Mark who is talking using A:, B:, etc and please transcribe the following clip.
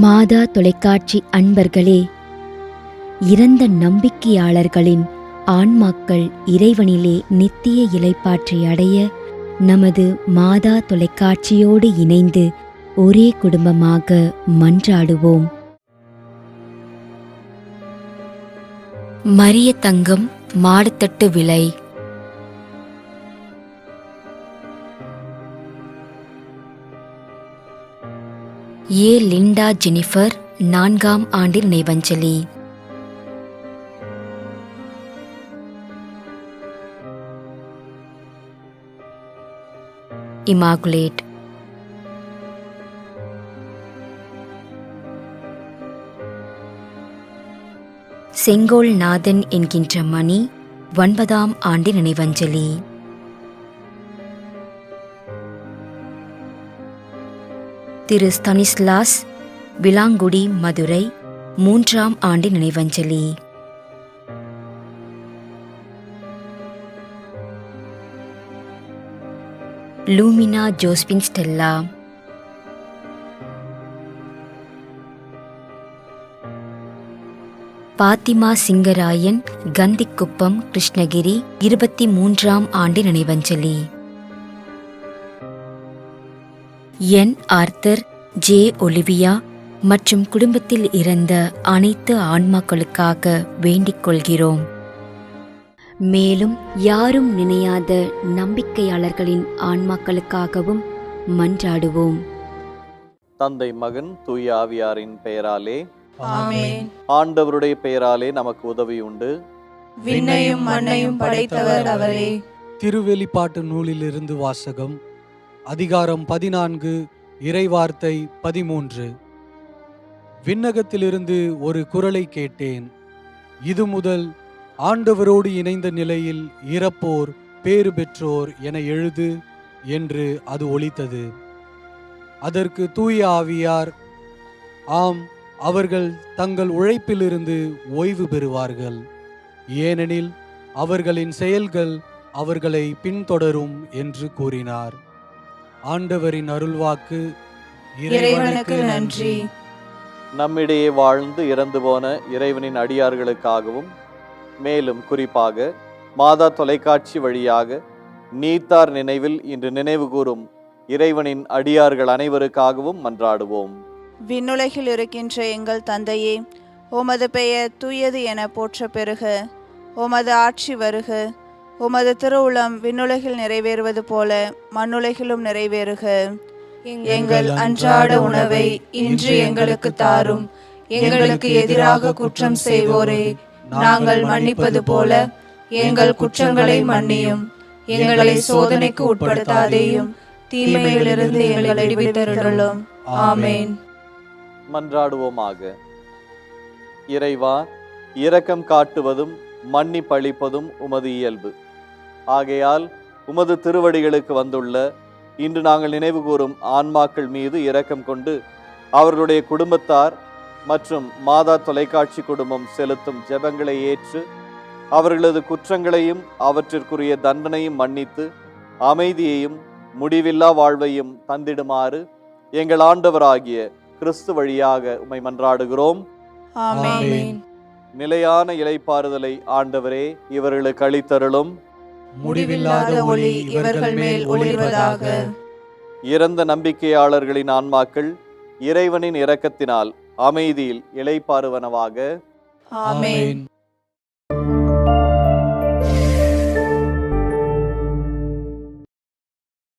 A: மாதா தொலைக்காட்சி அன்பர்களே, இறந்த நம்பிக்கையாளர்களின் ஆன்மாக்கள் இறைவனிலே நித்திய இளைப்பாற்றி அடைய நமது மாதா தொலைக்காட்சியோடு இணைந்து ஒரே குடும்பமாக மன்றாடுவோம். மரிய தங்கம் மாடத்தட்டு விலை. ஏ லிண்டா ஜெனிஃபர் 4ஆம் ஆண்டு நினைவஞ்சலி. இமாகுலேட். செங்கோல் நாதன் என்கின்ற மணி 9ஆம் ஆண்டு நினைவஞ்சலி. திரு ஸ்தனிஸ்லாஸ் விலாங்குடி மதுரை 3ஆம் ஆண்டு நினைவஞ்சலி. Lumina Josephine Stella. Fatima Singarayan Kandikuppam Krishnagiri 23ஆம் ஆண்டு நினைவஞ்சலி. என் ஆர்த்தர், ஜே ஒலிவியா மற்றும் குடும்பத்தில் இறந்த அனைத்து ஆன்மாக்களுக்காக வேண்டிக் கொள்கிறோம். மேலும் யாரும் நினையாத நம்பிக்கையாளர்களின் ஆன்மாக்களுக்காகவும் மன்றாடுவோம்.
B: தந்தை, மகன், தூய ஆவியாரின் பெயராலே
C: ஆமென்.
B: ஆண்டவருடைய பெயராலே நமக்கு உதவி உண்டு.
C: விண்ணையும் மண்ணையும் படைத்தவர் அவரே.
D: திருவெளிப்பாட்டு நூலிலிருந்து வாசகம். அதிகாரம் 14, இறைவார்த்தை 13. விண்ணகத்திலிருந்து ஒரு குரலை கேட்டேன். இது முதல் ஆண்டவரோடு இணைந்த நிலையில் இறப்போர் பேறு பெற்றோர் என எழுது என்று அது ஒலித்தது. அதற்கு தூய ஆவியார், ஆம், அவர்கள் தங்கள் உழைப்பிலிருந்து ஓய்வு பெறுவார்கள், ஏனெனில் அவர்களின் செயல்கள் அவர்களை பின்தொடரும் என்று கூறினார். ஆண்டவரின் அருள்வாக்கு.
C: இறைவனுக்கு நன்றி.
B: நம்மிடையே வாழ்ந்து இறந்து போன இறைவனின் அடியார்களுக்காகவும், மேலும் குறிப்பாக மாதா தொலைக்காட்சி வழியாக நீத்தார் நினைவில் இன்று நினைவு கூறும் இறைவனின் அடியார்கள் அனைவருக்காகவும் மன்றாடுவோம்.
C: விண்ணுலகில் இருக்கின்ற எங்கள் தந்தையே, உமது பெயர் தூயது என போற்ற பெறுக. உமது ஆட்சி வருக. உமது திருவுளம் விண்ணுலகில் நிறைவேறுவது போல மண்ணுலகிலும் நிறைவேறுக. எங்கள் அன்றாட உணவை இன்று எங்களுக்கு தாரும். எங்களுக்கு எதிராக குற்றம் செய்வோரே நாங்கள் மன்னிப்பது போல எங்கள் குற்றங்களை மன்னியும். எங்களை சோதனைக்கு உட்படுத்தாதேயும், தீமையிலிருந்து எங்களை விடுவித்தருளும். ஆமென்.
B: மன்றாடுவோமாக. இறைவா, இரக்கம் காட்டுவதும் மன்னிப்பளிப்பதும் உமது இயல்பு. ஆகையால் உமது திருவடிகளுக்கு வந்துள்ள இன்று நாங்கள் நினைவு கூறும் ஆன்மாக்கள் மீது இரக்கம் கொண்டு அவர்களுடைய குடும்பத்தார் மற்றும் மாதா தொலைக்காட்சி குடும்பம் செலுத்தும் ஜெபங்களை ஏற்று அவர்களது குற்றங்களையும் அவற்றிற்குரிய தண்டனையும் மன்னித்து அமைதியையும் முடிவில்லா வாழ்வையும் தந்திடுமாறு எங்கள் ஆண்டவராகிய கிறிஸ்து வழியாக உம்மை மன்றாடுகிறோம்.
C: ஆமென்.
B: நிலையான இளைப்பாறுதலை ஆண்டவரே இவர்களுக்கு அளித்தருளும்.
C: முடிவில்லாத ஒளி இவர்கள் மேல் ஒளிர்வதாக.
B: இறந்த நம்பிக்கையாளர்களின் ஆன்மாக்கள் இறைவனின் இரக்கத்தினால் அமைதியில் இளைப்பாறுவனவாக.
C: ஆமென்.